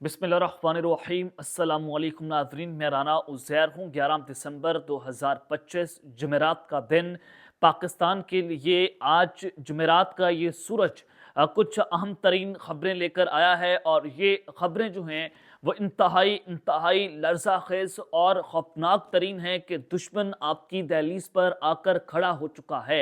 बिस्मिल्लाहिर्रहमानिर्रहीम अस्सलामुअलैकुम नाज़रीन, मैं राना उज़ैर हूँ। 11 दिसंबर 2025 जुमेरात का दिन पाकिस्तान के लिए आज जुमेरात का ये सूरज कुछ अहम तरीन ख़बरें लेकर आया है और ये ख़बरें जो हैं वो इंतहाई इंतहाई लर्ज़ाखेज़ और ख़ौफनाक तरीन है कि दुश्मन आपकी दहलीज़ पर आकर खड़ा हो चुका है।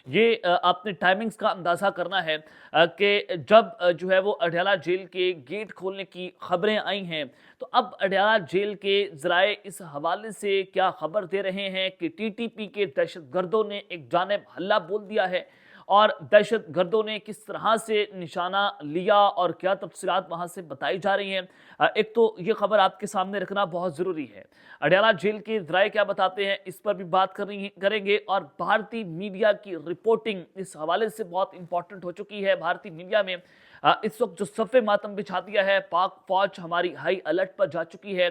ये आपने टाइमिंग्स का अंदाज़ा करना है कि जब जो है वो अडयाला जेल के गेट खोलने की ख़बरें आई हैं, तो अब अडयाला जेल के ज़राए इस हवाले से क्या ख़बर दे रहे हैं कि टीटीपी के दहशतगर्दों ने एक जानिब हल्ला बोल दिया है और दहशतगर्दों ने किस तरह से निशाना लिया और क्या तफ़सीलात वहाँ से बताई जा रही हैं। एक तो ये ख़बर आपके सामने रखना बहुत ज़रूरी है। अडयाला जेल के ज़राए क्या बताते हैं, इस पर भी बात करेंगे और भारतीय मीडिया की रिपोर्टिंग इस हवाले से बहुत इंपॉर्टेंट हो चुकी है। भारतीय मीडिया में इस वक्त जो सफ़े मातम बिछा दिया है, पाक फ़ौज हमारी हाई अलर्ट पर जा चुकी है।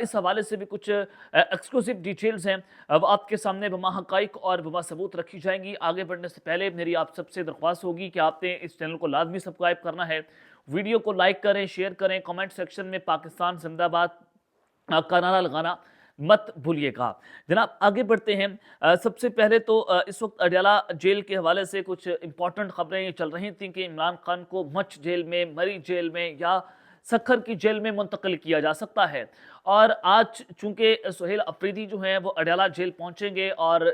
इस हवाले से भी कुछ एक्सक्लूसिव डिटेल्स हैं, अब आपके सामने बमा हक़ाइक़ और बमा सबूत रखी जाएंगी। आगे बढ़ने से पहले मेरी आप सबसे दरख्वास्त होगी कि आपने इस चैनल को लाजमी सब्सक्राइब करना है, वीडियो को लाइक करें, शेयर करें, कमेंट सेक्शन में पाकिस्तान जिंदाबाद का नारा लगाना मत भूलिएगा। जनाब आगे बढ़ते हैं। सबसे पहले तो इस वक्त अडयाला जेल के हवाले से कुछ इंपॉर्टेंट खबरें चल रही थी कि इमरान खान को मच जेल में, मरी जेल में या सखर की जेल में मुंतकिल किया जा सकता है। और आज चूंकि सुहेल अफरीदी जो हैं वो अडयाला जेल पहुंचेंगे और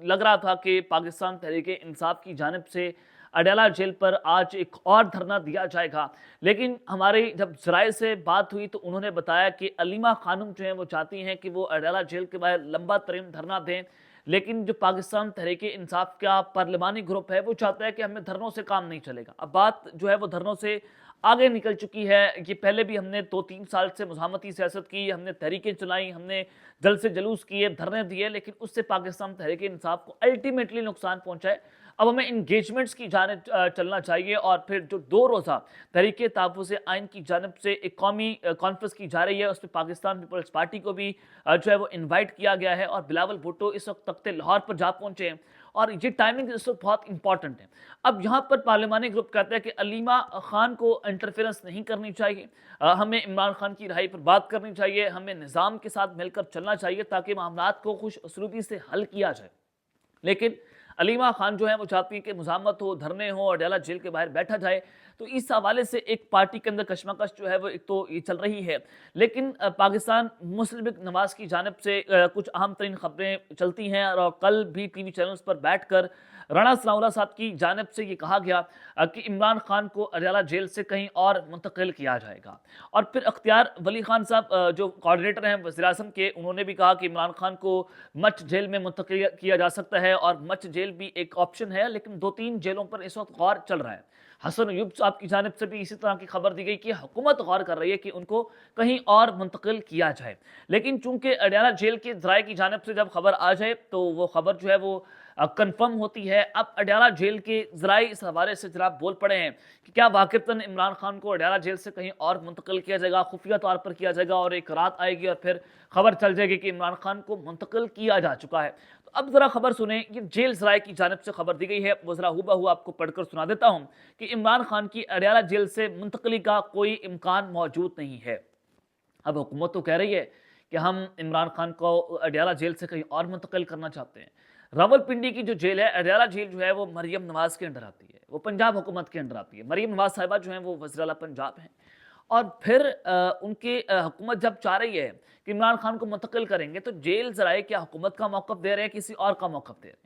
लग रहा था कि पाकिस्तान तहरीक इंसाफ की जानिब से अडयाला जेल पर आज एक और धरना दिया जाएगा, लेकिन हमारे जब ज़राए से बात हुई तो उन्होंने बताया कि अलीमा खानम जो हैं वो चाहती हैं कि वो अडयाला जेल के बाहर लंबा तरीन धरना दें, लेकिन जो पाकिस्तान तहरीक इंसाफ का पार्लिमानी ग्रुप है वो चाहता है कि हमें धरनों से काम नहीं चलेगा। अब बात जो है वो धरनों से आगे निकल चुकी है। ये पहले भी हमने 2-3 साल से मुज़ाहमती सियासत की, हमने तहरीकें चलाई, हमने जल से जलूस किए, धरने दिए, लेकिन उससे पाकिस्तान तहरीक इंसाफ को अल्टीमेटली नुकसान पहुंचा है। अब हमें इंगेजमेंट्स की जानिब चलना चाहिए और फिर जो 2 रोज़ा तहरीक तहफ़्फ़ुज़ आइन की जानिब से एक कौमी कॉन्फ्रेंस की जा रही है, उसमें पाकिस्तान पीपल्स पार्टी को भी जो है वो इनवाइट किया गया है और बिलावल भुट्टो इस वक्त तख्ते लाहौर पर जा पहुंचे हैं और ये टाइमिंग इस वक्त बहुत इंपॉर्टेंट है। अब यहाँ पर पार्लिमानी ग्रुप कहता है कि अलीमा खान को इंटरफेरेंस नहीं करनी चाहिए, हमें इमरान खान की रिहाई पर बात करनी चाहिए, हमें निज़ाम के साथ मिलकर चलना चाहिए ताकि मामलात को खुश उसलूबी से हल किया जाए। लेकिन अलीमा खान जो है वो चाहती है कि मुज़ाहमत हो, धरने हो, अडयाला जेल के बाहर बैठा जाए। तो इस हवाले से एक पार्टी के अंदर कशमकश जो है वो एक तो ये चल रही है, लेकिन पाकिस्तान मुस्लिम लीग नवाज की जानिब से कुछ अहम तरीन खबरें चलती हैं और कल भी टीवी चैनल्स पर बैठकर राणा सनाउल्लाह साहब की जानिब से ये कहा गया कि इमरान खान को अडयाला जेल से कहीं और मुंतकिल किया जाएगा। और फिर अख्तियार वली खान साहब जो कोऑर्डिनेटर हैं वज़ीर-ए-आज़म के, उन्होंने भी कहा कि इमरान खान को मच जेल में मुंतकिल किया जा सकता है और मच जेल भी एक ऑप्शन है, लेकिन 2-3 जेलों पर इस वक्त गौर चल रहा है। हसन अयूब साहब की जानिब से भी इसी तरह की खबर दी गई कि हुकूमत गौर कर रही है कि उनको कहीं और मुंतकिल किया जाए, लेकिन चूंकि अडयाला जेल के ज़राए की जानिब से जब खबर आ जाए तो वो खबर जो है वो कंफर्म होती है। अब अडयाला जेल के ज़राए इस हवाले से जरा बोल पड़े हैं कि क्या वाक़ितन इमरान खान को अडयाला जेल से कहीं और मुंतकिल किया जाएगा, खुफिया तौर पर किया जाएगा और एक रात आएगी और फिर खबर चल जाएगी कि इमरान खान को मुंतकिल किया जा चुका है। तो अब ज़रा खबर सुने, ये जेल ज़राए की जानिब से खबर दी गई है, वो ज़रा हूबहू आपको पढ़कर सुना देता हूँ कि इमरान खान की अडयाला जेल से मुंतकिली का कोई इम्कान मौजूद नहीं है। अब हुकूमत तो कह रही है कि हम इमरान खान को अडयाला जेल से कहीं और मुंतकिल करना चाहते हैं। रावलपिंडी की जो जेल है, अडयाला जेल जो है वो मरियम नवाज के अंडर आती है, वो पंजाब हुकूमत के अंडर आती है। मरियम नवाज साहिबा जो हैं वो वज़ीर आला पंजाब हैं और फिर उनकी हुकूमत जब चाह रही है कि इमरान खान को मुंतकिल करेंगे, तो जेल ज़राए क्या हुकूमत का मौक़िफ़ दे रहे हैं, किसी और का मौक़िफ़ दे रहे हैं।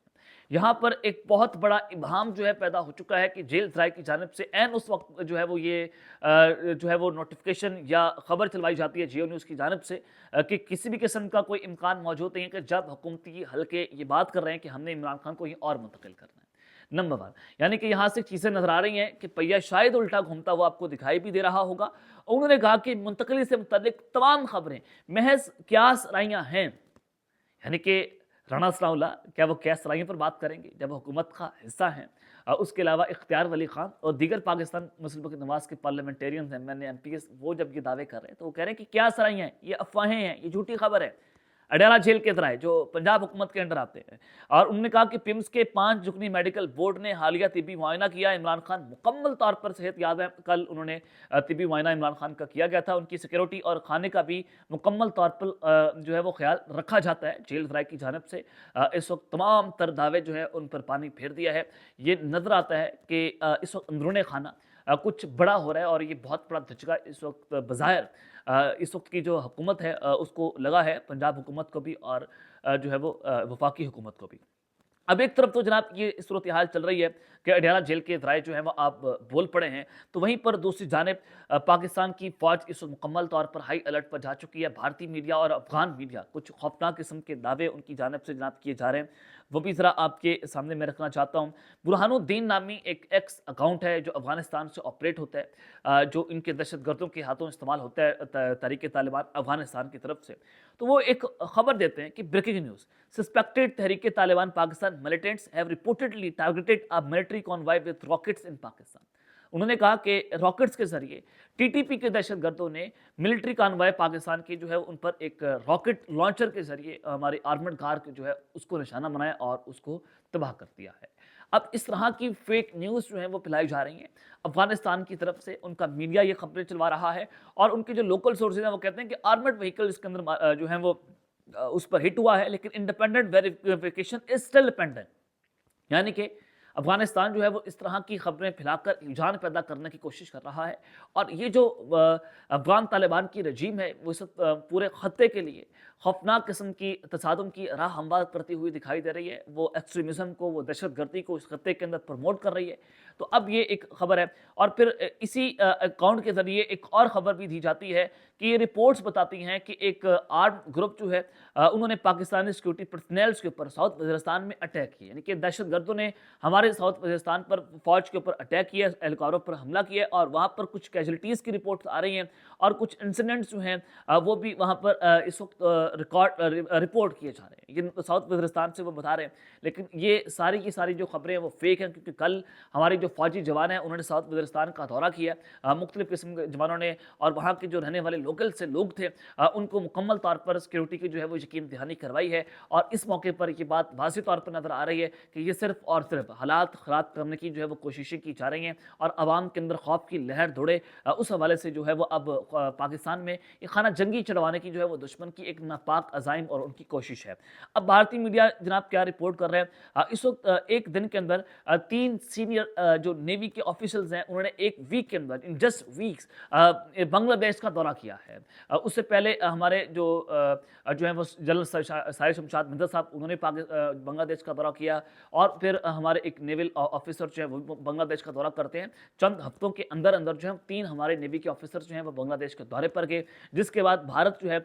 यहाँ पर एक बहुत बड़ा इब्हाम जो है पैदा हो चुका है कि जेल ज़राए की जानिब से ऐन उस वक्त जो है वो ये जो है वो नोटिफिकेशन या खबर चलवाई जाती है जियो न्यूज़ की जानिब से कि किसी भी किस्म का कोई इम्कान मौजूद नहीं है कि जब हुकूमती हल्के ये बात कर रहे हैं कि हमने इमरान खान को ये और मुंतकिल करना है। नंबर 1, यानी कि यहाँ से चीज़ें नजर आ रही हैं कि पहिया शायद उल्टा घूमता हुआ आपको दिखाई भी दे रहा होगा। और उन्होंने कहा कि मुंतकिली से मुतल्लिक तमाम खबरें महज क्यास राइयाँ हैं, यानी कि राणा सनाउल्लाह क्या वो कैस सराइयों पर बात करेंगे जब हुकूमत का हिस्सा हैं। उसके अलावा इख्तियार वली खान और दीगर पाकिस्तान मुस्लिम लीग नवाज के parliamentarian M N A M P S, वो जब ये दावे कर रहे हैं तो वो कह रहे हैं कि क्या सराइयाँ हैं, ये अफवाहें हैं, ये झूठी खबर है। अडयाला झेल के तराई जो पंजाब हुकूमत के अंडर आते हैं। और उन्होंने कहा कि पिम्स के 5 जुगनी मेडिकल बोर्ड ने हालिया तिब्बी मुआयना किया। इमरान खान मुकम्मल तौर पर सेहत याब है। कल उन्होंने तिब्बी मुआयना इमरान खान का किया गया था। उनकी सिक्योरिटी और खाने का भी मुकम्मल तौर पर जो है वो ख्याल रखा जाता है जेल तराई की जानिब से। इस वक्त तमाम तर दावे जो है उन पर पानी फेर दिया है। ये नजर आता है कि इस वक्त अंदरूनी खाना कुछ बड़ा हो रहा है और ये बहुत बड़ा धचका इस वक्त बज़ाहिर इस वक्त की जो हुकूमत है उसको लगा है, पंजाब हुकूमत को भी और जो है वो वफाकी हुकूमत को भी। अब एक तरफ तो जनाब ये सूरत हाल चल रही है कि अडयाला जेल के ज़राए जो है वो आप बोल पड़े हैं, तो वहीं पर दूसरी जानिब पाकिस्तान की फ़ौज इस वक्त मुकम्मल तौर पर हाई अलर्ट पर जा चुकी है। भारतीय मीडिया और अफ़गान मीडिया कुछ खौफनाक किस्म के दावे उनकी जानिब से जनाब किए जा रहे हैं, वो भी ज़रा आपके सामने मैं रखना चाहता हूँ। बुरहानुद्दीन नामी एक एक्स अकाउंट है जो अफ़गानिस्तान से ऑपरेट होता है, जो इनके दहशतगर्दों के हाथों इस्तेमाल होता है तहरीक तालिबान अफ़गानिस्तान की तरफ से। तो वो एक खबर देते हैं कि breaking news, suspected Tehreek Taliban Pakistan militants have reportedly targeted a military convoy with rockets in Pakistan. उन्होंने कहा कि रॉकेट्स के जरिए टीटीपी के दहशतगर्दों ने मिलिट्री कॉन्वॉय पाकिस्तान की जो है उन पर एक रॉकेट लॉन्चर के जरिए हमारी आर्मड कार जो है उसको निशाना बनाया और उसको तबाह कर दिया है। अब इस तरह की फेक न्यूज़ जो है वो फैलाई जा रही हैं अफगानिस्तान की तरफ से, उनका मीडिया ये खबरें चलवा रहा है और उनके जो लोकल सोर्सेज हैं वो कहते हैं कि आर्मड व्हीकल इसके अंदर जो है वो उस पर हिट हुआ है, लेकिन independent verification is still pending. यानी कि अफगानिस्तान जो है वो इस तरह की खबरें फैलाकर रुझान पैदा करने की कोशिश कर रहा है और ये जो अफगान तालिबान की रजीम है वो इस पूरे खत्ते के लिए खौफनाक किस्म की तसादुम की राह हमवार करती हुई दिखाई दे रही है। वो एक्सट्रीमिज़म को, वो दहशतगर्दी को इस खत्ते के अंदर प्रमोट कर रही है। तो अब ये एक खबर है और फिर इसी अकाउंट के ज़रिए एक और ख़बर भी दी जाती है कि ये रिपोर्ट्स बताती हैं कि एक आर्म ग्रुप जो है उन्होंने पाकिस्तानी सिक्योरिटी पर्सनल्स के ऊपर साउथ वज़ीरिस्तान में अटैक किया। यानी कि दहशतगर्दों ने हमारे साउथ वज़ीरिस्तान पर फ़ौज के ऊपर अटैक किया, एहलकारों पर हमला किया और वहाँ पर कुछ कैजुअल्टीज़ की रिपोर्ट्स आ रही हैं और कुछ इंसिडेंट्स जो हैं वो भी वहाँ पर इस वक्त रिपोर्ट किए जा रहे हैं। ये साउथ वज़ीरिस्तान से वो बता रहे हैं, लेकिन ये सारी की सारी जो खबरें हैं वो फेक हैं, क्योंकि कल हमारे जो फौजी जवान हैं उन्होंने साउथ वज़ीरिस्तान का दौरा किया। मुख्तलिफ़ किस्म के जवानों ने और वहाँ के जो रहने वाले लोकल से लोग थे उनको मुकम्मल तौर पर सिक्योरिटी की जो है वो यकीन दहानी करवाई है और इस मौके पर ये बात वाज़ेह तौर पर नज़र आ रही है कि ये सिर्फ और सिर्फ हालात ख़राब करने की जो है वो कोशिशें की जा रही हैं और आवाम के अंदर खौफ की लहर दौड़े। उस हवाले से जो है वो अब पाकिस्तान में ये खाना जंगी चढ़वाने की जो है वो दुश्मन की एक नापाक अज़ाइम और उनकी कोशिश है। अब भारतीय मीडिया जनाब क्या रिपोर्ट कर रहे हैं, इस वक्त एक दिन के अंदर 3 सीनियर जो नेवी के ऑफिसर्स हैं उन्होंने एक वीक के अंदर, इन जस्ट वीक्स, बांग्लादेश का दौरा किया है। उससे पहले हमारे जो है वो जनरल साहिर शमशाद मिर्जा साहब उन्होंने बांग्लादेश का दौरा किया और फिर हमारे एक नेवल ऑफिसर जो है वो बांग्लादेश का दौरा करते हैं। चंद हफ्तों के अंदर अंदर जो है 3 हमारे नेवी के ऑफिसर जो हैं वो बांग्लादेश के दौरे पर गए, जिसके बाद भारत जो है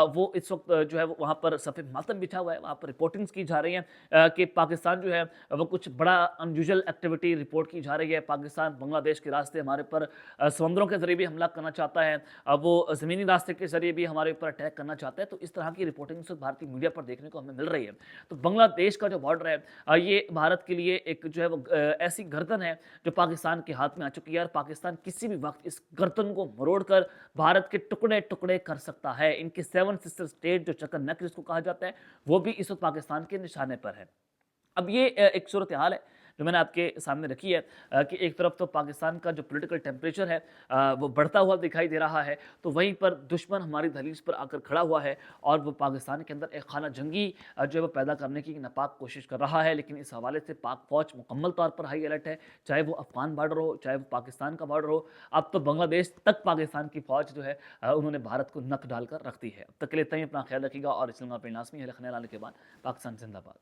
वो इस वक्त जो है वो वहाँ पर सफ़े मातम बिछा हुआ है। वहाँ पर रिपोर्टिंग्स की जा रही हैं कि पाकिस्तान जो है वो कुछ बड़ा अनयूजुअल एक्टिविटी रिपोर्ट की जा रही है। पाकिस्तान बांग्लादेश के रास्ते हमारे पर समुद्रों के ज़रिए भी हमला करना चाहता है, वो ज़मीनी रास्ते के ज़रिए भी हमारे ऊपर अटैक करना चाहता है। तो इस तरह की रिपोर्टिंग भारतीय मीडिया पर देखने को हमें मिल रही है। तो बांग्लादेश का जो बॉर्डर है ये भारत के लिए एक जो है वो ऐसी गर्दन है जो पाकिस्तान के हाथ में आ चुकी है और पाकिस्तान किसी भी वक्त इस गर्दन को मरोड़कर भारत के टुकड़े टुकड़े कर सकता है। इनके 7 सिस्टर स्टेट जो चक्कर नेक जिसको कहा जाता है वो भी इस वक्त पाकिस्तान के निशाने पर है। अब ये एक सूरत हाल है जो मैंने आपके सामने रखी है कि एक तरफ तो पाकिस्तान का जो पॉलिटिकल टेम्परेचर है वो बढ़ता हुआ दिखाई दे रहा है, तो वहीं पर दुश्मन हमारी दहलीज पर आकर खड़ा हुआ है और वो पाकिस्तान के अंदर एक खाना जंगी जो है वो पैदा करने की नापाक कोशिश कर रहा है। लेकिन इस हवाले से पाक फ़ौज मुकम्मल तौर पर हाई अलर्ट है, चाहे वो अफगान बॉर्डर हो, चाहे वो पाकिस्तान का बॉर्डर हो। अब तो बांग्लादेश तक पाकिस्तान की फ़ौज जो है उन्होंने भारत को नक डालकर रख दी है। अब तक के लिए इतना ही, अपना ख्याल रखिएगा और इस्लाम पे लाजमी है। खैर आने के बाद पाकिस्तान जिंदाबाद।